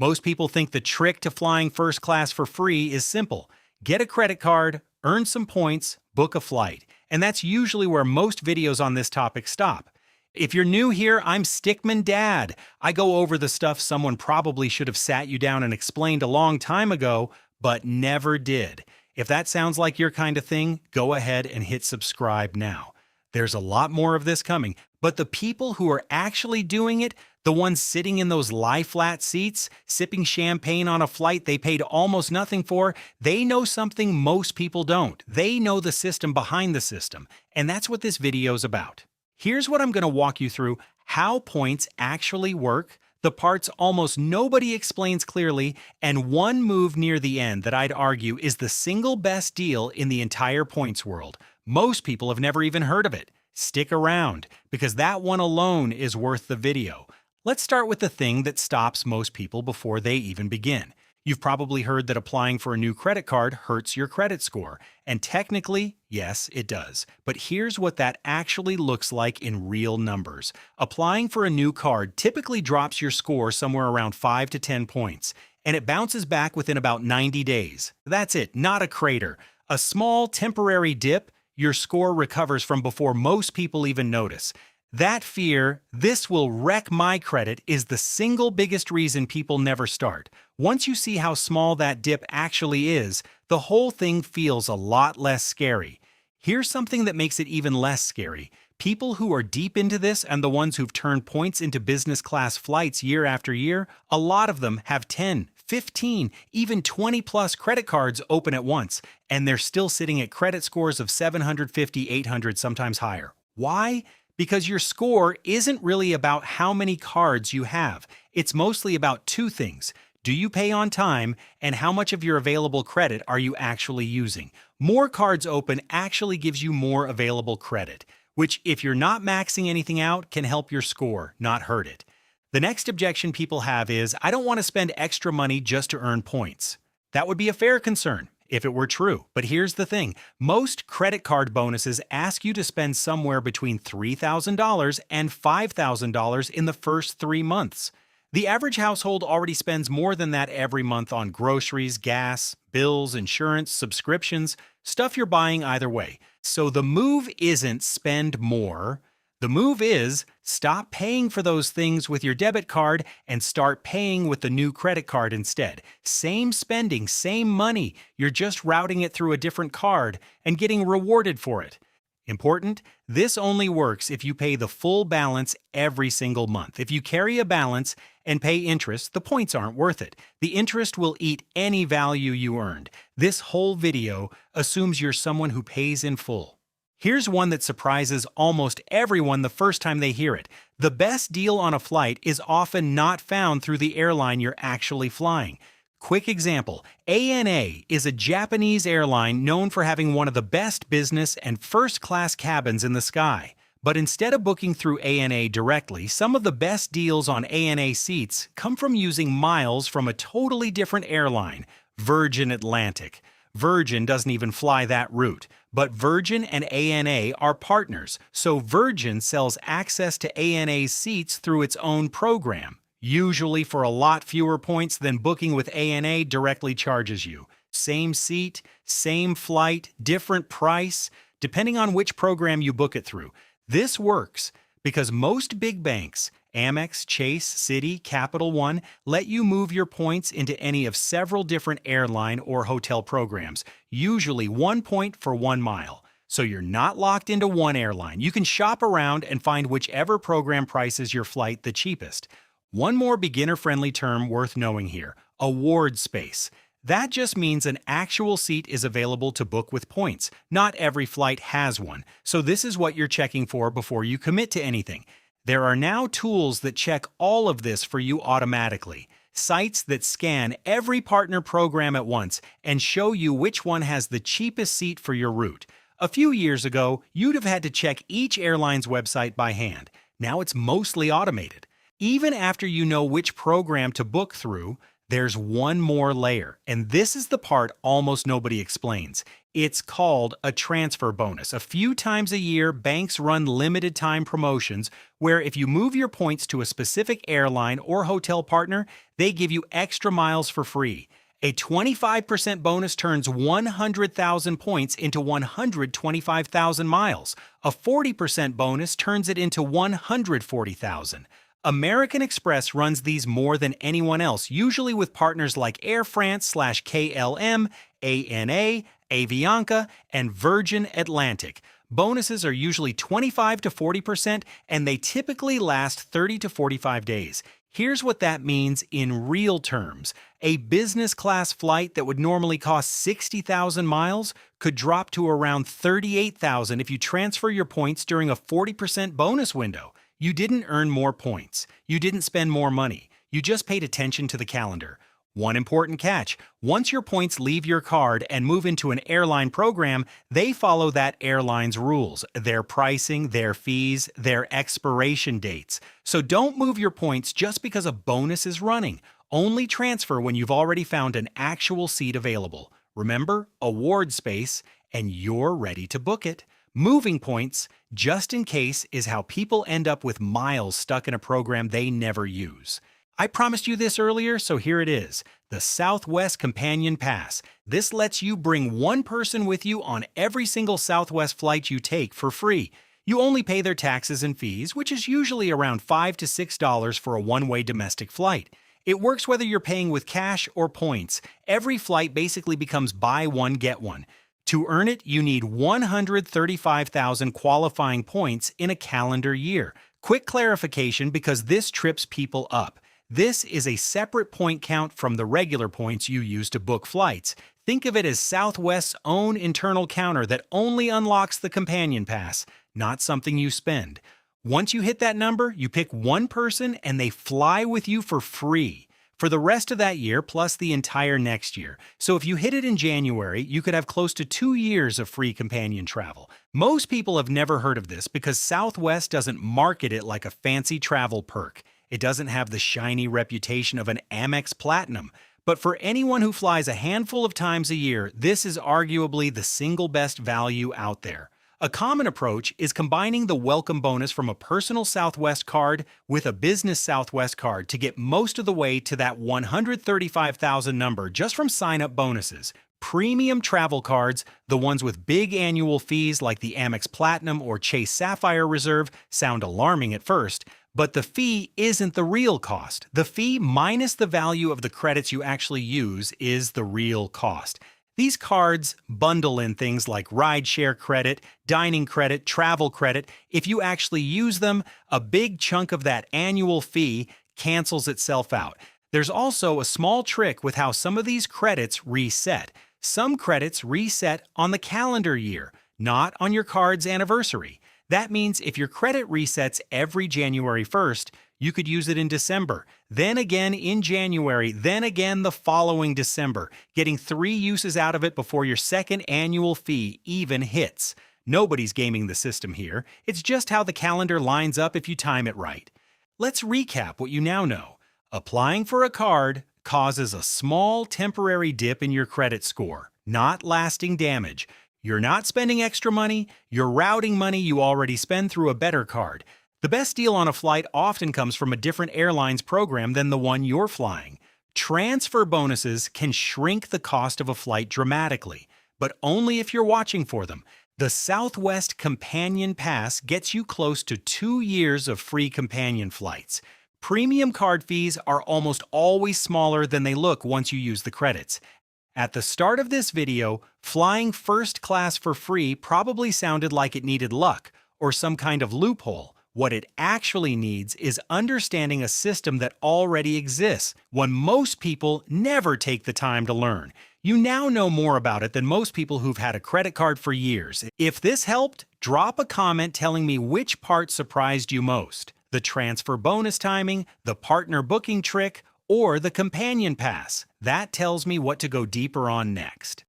Most people think the trick to flying first class for free is simple. Get a credit card, earn some points, book a flight. And that's usually where most videos on this topic stop. If you're new here, I'm Stickman Dad. I go over the stuff someone probably should have sat you down and explained a long time ago, but never did. If that sounds like your kind of thing, go ahead and hit subscribe now. There's a lot more of this coming, but the people who are actually doing it, the ones sitting in those lie-flat seats, sipping champagne on a flight they paid almost nothing for, they know something most people don't. They know the system behind the system, and that's what this video is about. Here's what I'm going to walk you through: how points actually work, the parts almost nobody explains clearly, and one move near the end that I'd argue is the single best deal in the entire points world. Most people have never even heard of it. Stick around, because that one alone is worth the video. Let's start with the thing that stops most people before they even begin. You've probably heard that applying for a new credit card hurts your credit score. And technically, yes, it does. But here's what that actually looks like in real numbers. Applying for a new card typically drops your score somewhere around 5 to 10 points, and it bounces back within about 90 days. That's it, not a crater. A small, temporary dip, your score recovers from before most people even notice. That fear, "this will wreck my credit," is the single biggest reason people never start. Once you see how small that dip actually is, the whole thing feels a lot less scary. Here's something that makes it even less scary. People who are deep into this and the ones who've turned points into business class flights year after year, a lot of them have 10, 15, even 20 plus credit cards open at once, and they're still sitting at credit scores of 750, 800, sometimes higher. Why? Because your score isn't really about how many cards you have. It's mostly about two things. Do you pay on time, and how much of your available credit are you actually using? More cards open actually gives you more available credit, which, if you're not maxing anything out, can help your score, not hurt it. The next objection people have is, "I don't want to spend extra money just to earn points." That would be a fair concern if it were true. But here's the thing. Most credit card bonuses ask you to spend somewhere between $3,000 and $5,000 in the first 3 months. The average household already spends more than that every month on groceries, gas, bills, insurance, subscriptions, stuff you're buying either way. So the move isn't spend more. The move is stop paying for those things with your debit card and start paying with the new credit card instead. Same spending, same money. You're just routing it through a different card and getting rewarded for it. Important, this only works if you pay the full balance every single month. If you carry a balance and pay interest, the points aren't worth it. The interest will eat any value you earned. This whole video assumes you're someone who pays in full. Here's one that surprises almost everyone the first time they hear it. The best deal on a flight is often not found through the airline you're actually flying. Quick example, ANA is a Japanese airline known for having one of the best business and first-class cabins in the sky. But instead of booking through ANA directly, some of the best deals on ANA seats come from using miles from a totally different airline, Virgin Atlantic. Virgin doesn't even fly that route, but Virgin and ANA are partners, so Virgin sells access to ANA's seats through its own program, usually for a lot fewer points than booking with ANA directly charges you. Same seat, same flight, different price, depending on which program you book it through. This works because most big banks, Amex, Chase, Citi, Capital One, let you move your points into any of several different airline or hotel programs, usually 1 point for 1 mile. So you're not locked into one airline. You can shop around and find whichever program prices your flight the cheapest. One more beginner-friendly term worth knowing here, award space. That just means an actual seat is available to book with points. Not every flight has one, so this is what you're checking for before you commit to anything. There are now tools that check all of this for you automatically. Sites that scan every partner program at once and show you which one has the cheapest seat for your route. A few years ago, you'd have had to check each airline's website by hand. Now it's mostly automated. Even after you know which program to book through, There's one more layer, and this is the part almost nobody explains. It's called a transfer bonus. A few times a year, banks run limited time promotions where if you move your points to a specific airline or hotel partner, they give you extra miles for free. A 25% bonus turns 100,000 points into 125,000 miles. A 40% bonus turns it into 140,000. American Express runs these more than anyone else, usually with partners like Air France/KLM, ANA, Avianca, and Virgin Atlantic. Bonuses are usually 25 to 40%, and they typically last 30 to 45 days. Here's what that means in real terms. A business class flight that would normally cost 60,000 miles could drop to around 38,000 if you transfer your points during a 40% bonus window. You didn't earn more points. You didn't spend more money. You just paid attention to the calendar. One important catch: once your points leave your card and move into an airline program, they follow that airline's rules, their pricing, their fees, their expiration dates. So don't move your points just because a bonus is running. Only transfer when you've already found an actual seat available. Remember, award space, and you're ready to book it. Moving points, just in case, is how people end up with miles stuck in a program they never use. I promised you this earlier, so here it is. The Southwest Companion Pass. This lets you bring one person with you on every single Southwest flight you take for free. You only pay their taxes and fees, which is usually around $5 to $6 for a one-way domestic flight. It works whether you're paying with cash or points. Every flight basically becomes buy one, get one. To earn it, you need 135,000 qualifying points in a calendar year. Quick clarification because this trips people up. This is a separate point count from the regular points you use to book flights. Think of it as Southwest's own internal counter that only unlocks the Companion Pass, not something you spend. Once you hit that number, you pick one person and they fly with you for free for the rest of that year plus the entire next year. So if you hit it in January, you could have close to 2 years of free companion travel. Most people have never heard of this because Southwest doesn't market it like a fancy travel perk. It doesn't have the shiny reputation of an Amex Platinum. But for anyone who flies a handful of times a year, this is arguably the single best value out there. A common approach is combining the welcome bonus from a personal Southwest card with a business Southwest card to get most of the way to that 135,000 number just from sign-up bonuses. Premium travel cards, the ones with big annual fees like the Amex Platinum or Chase Sapphire Reserve, sound alarming at first, but the fee isn't the real cost. The fee minus the value of the credits you actually use is the real cost. These cards bundle in things like rideshare credit, dining credit, travel credit. If you actually use them, a big chunk of that annual fee cancels itself out. There's also a small trick with how some of these credits reset. Some credits reset on the calendar year, not on your card's anniversary. That means if your credit resets every January 1st, you could use it in December, then again in January, then again the following December, getting 3 uses out of it before your second annual fee even hits. Nobody's gaming the system here. It's just how the calendar lines up if you time it right. Let's recap what you now know. Applying for a card causes a small temporary dip in your credit score, not lasting damage. You're not spending extra money, you're routing money you already spend through a better card. The best deal on a flight often comes from a different airline's program than the one you're flying. Transfer bonuses can shrink the cost of a flight dramatically, but only if you're watching for them. The Southwest Companion Pass gets you close to 2 years of free companion flights. Premium card fees are almost always smaller than they look once you use the credits. At the start of this video, flying first class for free probably sounded like it needed luck or some kind of loophole. What it actually needs is understanding a system that already exists, one most people never take the time to learn. You now know more about it than most people who've had a credit card for years. If this helped, drop a comment telling me which part surprised you most: the transfer bonus timing, the partner booking trick, or the companion pass. That tells me what to go deeper on next.